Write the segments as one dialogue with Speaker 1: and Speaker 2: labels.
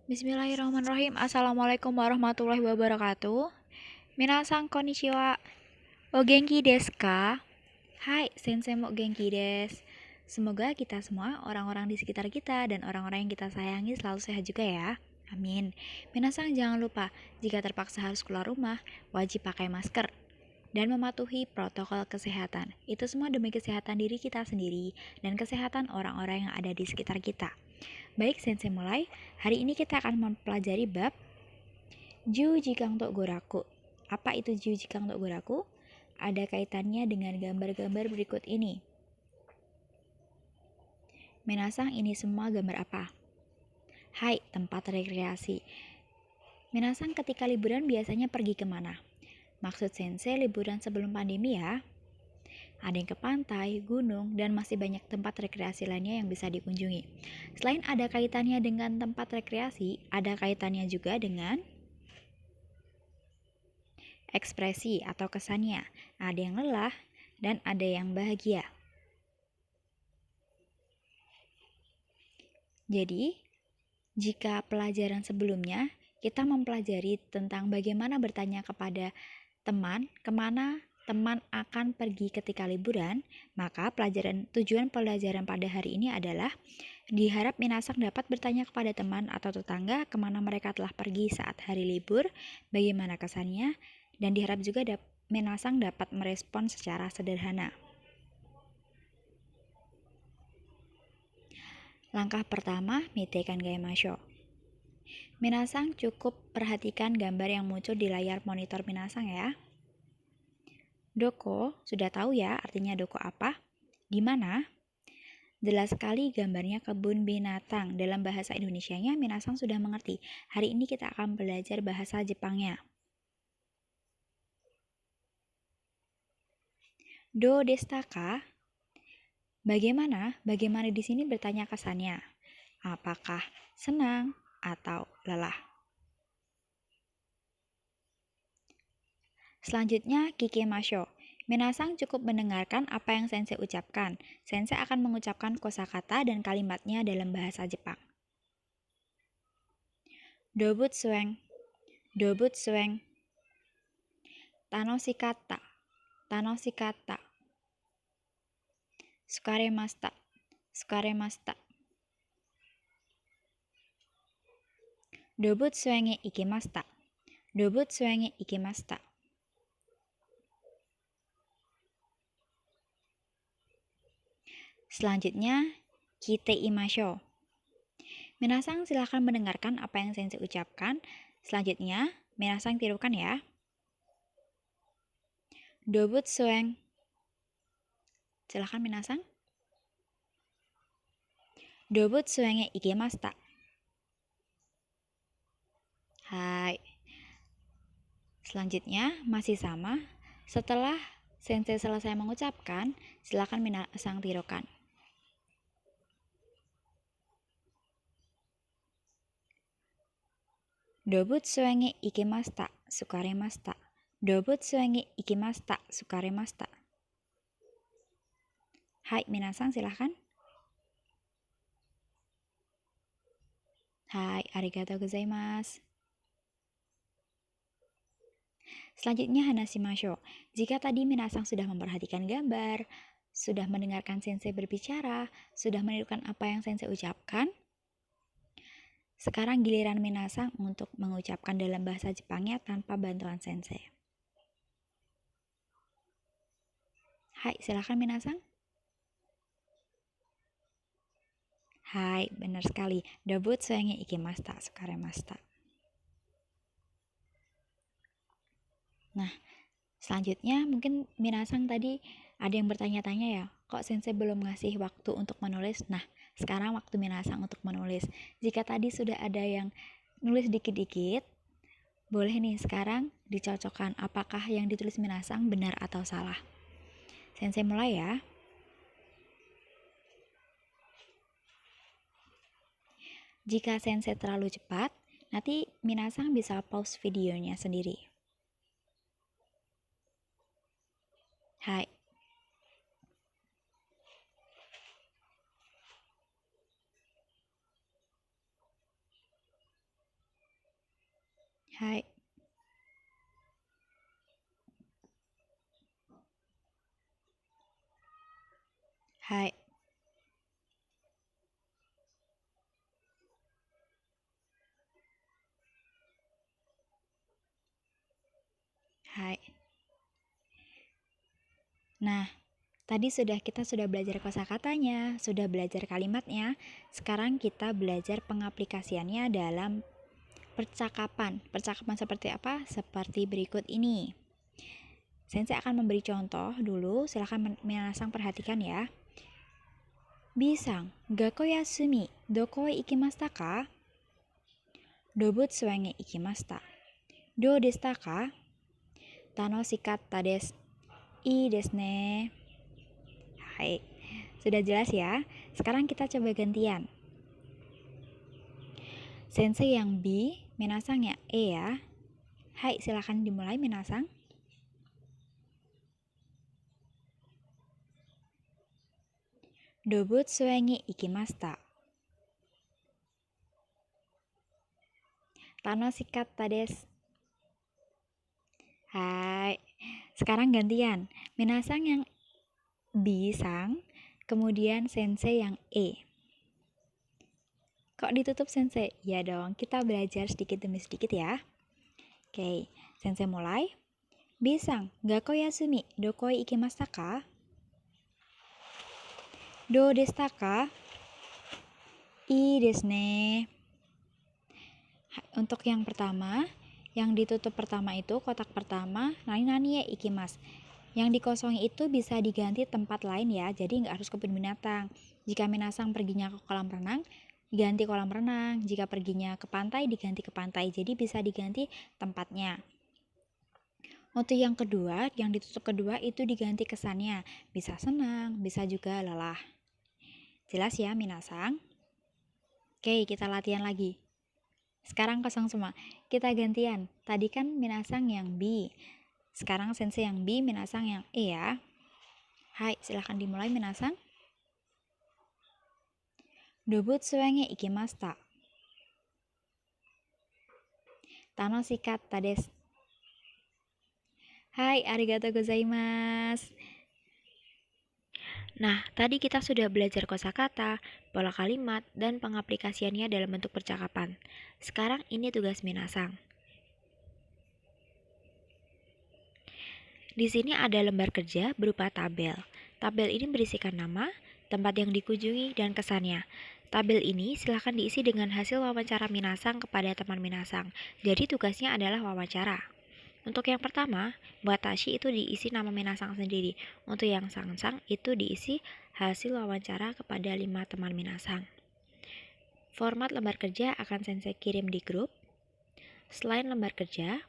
Speaker 1: Bismillahirrahmanirrahim. Assalamualaikum warahmatullahi wabarakatuh. Minasan konnichiwa. O genki desu ka? Hai, sensei mo genki desu. Semoga kita semua, orang-orang di sekitar kita, dan orang-orang yang kita sayangi selalu sehat juga ya. Amin. Minasan jangan lupa, jika terpaksa harus keluar rumah, wajib pakai masker dan mematuhi protokol kesehatan. Itu semua demi kesehatan diri kita sendiri dan kesehatan orang-orang yang ada di sekitar kita. Baik, sensei mulai. Hari ini kita akan mempelajari bab Jujikang to Goraku. Apa itu Jujikang to Goraku? Ada kaitannya dengan gambar-gambar berikut ini. Minasang, ini semua gambar apa? Hai, tempat rekreasi. Minasang, ketika liburan biasanya pergi kemana? Maksud sensei liburan sebelum pandemi ya. Ada yang ke pantai, gunung, dan masih banyak tempat rekreasi lainnya yang bisa dikunjungi. Selain ada kaitannya dengan tempat rekreasi, ada kaitannya juga dengan ekspresi atau kesannya. Ada yang lelah dan ada yang bahagia. Jadi, jika pelajaran sebelumnya kita mempelajari tentang bagaimana bertanya kepada teman kemana teman akan pergi ketika liburan, maka tujuan pelajaran pada hari ini adalah diharap Minasang dapat bertanya kepada teman atau tetangga kemana mereka telah pergi saat hari libur, bagaimana kesannya, dan diharap juga Minasang dapat merespon secara sederhana. Langkah pertama, mitekan gaemasho. Minasang cukup perhatikan gambar yang muncul di layar monitor Minasang ya. Doko, sudah tahu ya artinya doko apa? Di mana? Jelas sekali gambarnya kebun binatang. Dalam bahasa Indonesianya, Minasang sudah mengerti. Hari ini kita akan belajar bahasa Jepangnya. Do desta ka? Bagaimana? Bagaimana di sini bertanya kesannya. Apakah senang atau lelah? Selanjutnya, kikemasho. Minasang cukup mendengarkan apa yang sensei ucapkan. Sensei akan mengucapkan kosakata dan kalimatnya dalam bahasa Jepang. Dobut sueng. Dobut sueng. Tanoshikatta. Tanoshikatta. Sukaremashita. Sukaremashita. Dobut suenge ikemashita. Dobut suenge ikemashita. Selanjutnya, kite imasho. Minasang silahkan mendengarkan apa yang sensei ucapkan. Selanjutnya, Minasang tirukan ya. Dobut sueng. Silahkan Minasang. Dobut suenge ikemashita. Hai. Selanjutnya, masih sama. Setelah sensei selesai mengucapkan, silakan Minasang tirukan. Dobut suenge ikemashita, sukaremashita. Dobut suenge ikemashita, sukaremashita. Hai, Minasang silahkan. Hai, arigatou gozaimasu. Selanjutnya hanashimasho. Jika tadi Minasang sudah memperhatikan gambar, sudah mendengarkan sensei berbicara, sudah menirukan apa yang sensei ucapkan, sekarang giliran Minasang untuk mengucapkan dalam bahasa Jepangnya tanpa bantuan sensei. Hai, silakan Minasang. Hai, benar sekali. Dobut suenge ikemashita, sukaremashita. Nah, selanjutnya mungkin Minasang tadi ada yang bertanya-tanya ya, kok sensei belum ngasih waktu untuk menulis? Nah, sekarang waktu Minasang untuk menulis. Jika tadi sudah ada yang nulis dikit-dikit, boleh nih sekarang dicocokkan apakah yang ditulis Minasang benar atau salah. Sensei mulai ya. Jika sensei terlalu cepat, nanti Minasang bisa pause videonya sendiri. Hai. Hai. Hai. Hai. Nah, tadi kita sudah belajar kosakatanya, sudah belajar kalimatnya. Sekarang kita belajar pengaplikasiannya dalam percakapan. Percakapan seperti apa? Seperti berikut ini. Sensei akan memberi contoh dulu, silahkan minasang perhatikan ya. Bisang, gakko yasumi, doko e ikimashita ka? Dobutsu e ikimashita. Dou deshita ka? Tanoshikatta desu. I desu ne. Hai, sudah jelas ya? Sekarang kita coba gantian. Sensei yang B, minasang yang E ya. Hai, silakan dimulai minasang. Dobutsu ni ikimashita. Tanoshikatta desu. Hai, sekarang gantian. Minasang yang B sang, kemudian sensei yang E. Kok ditutup sensei? Ya dong, kita belajar sedikit demi sedikit ya. Oke, sensei mulai. Bisang, gakko yasumi, doko e ikimashita ka? Dou deshita ka? Ii desu ne. Untuk yang pertama, yang ditutup pertama itu kotak pertama, nani e ikimasu. Yang dikosongi itu bisa diganti tempat lain ya, jadi nggak harus kebun binatang. Jika minasang perginya ke kolam renang, diganti kolam renang. Jika perginya ke pantai, diganti ke pantai. Jadi bisa diganti tempatnya. Untuk yang kedua, yang ditutup kedua itu diganti kesannya. Bisa senang, bisa juga lelah. Jelas ya minasang? Oke, kita latihan lagi. Sekarang kosong semua. Kita gantian. Tadi kan minasang yang B. Sekarang sensei yang B, minasang yang E ya. Hai, silahkan dimulai minasang. Dobutsu ni ikimashita. Tanoshikatta desu. Hai, arigatou gozaimasu. Nah, tadi kita sudah belajar kosakata, pola kalimat, dan pengaplikasiannya dalam bentuk percakapan. Sekarang ini tugas minasang. Di sini ada lembar kerja berupa tabel. Tabel ini berisikan nama, tempat yang dikunjungi, dan kesannya. Tabel ini silahkan diisi dengan hasil wawancara minasang kepada teman minasang. Jadi tugasnya adalah wawancara. Untuk yang pertama, buat Tashi itu diisi nama minasang sendiri. Untuk yang Sangsang itu diisi hasil wawancara kepada 5 teman minasang. Format lembar kerja akan sensei kirim di grup. Selain lembar kerja,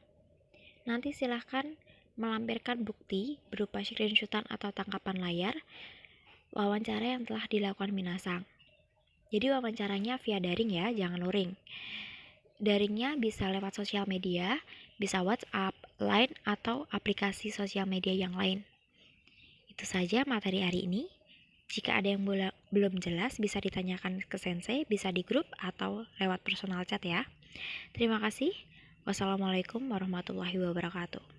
Speaker 1: nanti silahkan melampirkan bukti berupa screenshotan atau tangkapan layar wawancara yang telah dilakukan minasang. Jadi wawancaranya via daring ya, jangan luring. Daringnya bisa lewat sosial media, bisa WhatsApp, Line, atau aplikasi sosial media yang lain. Itu saja materi hari ini. Jika ada yang belum jelas, bisa ditanyakan ke sensei, bisa di grup atau lewat personal chat ya. Terima kasih. Wassalamualaikum warahmatullahi wabarakatuh.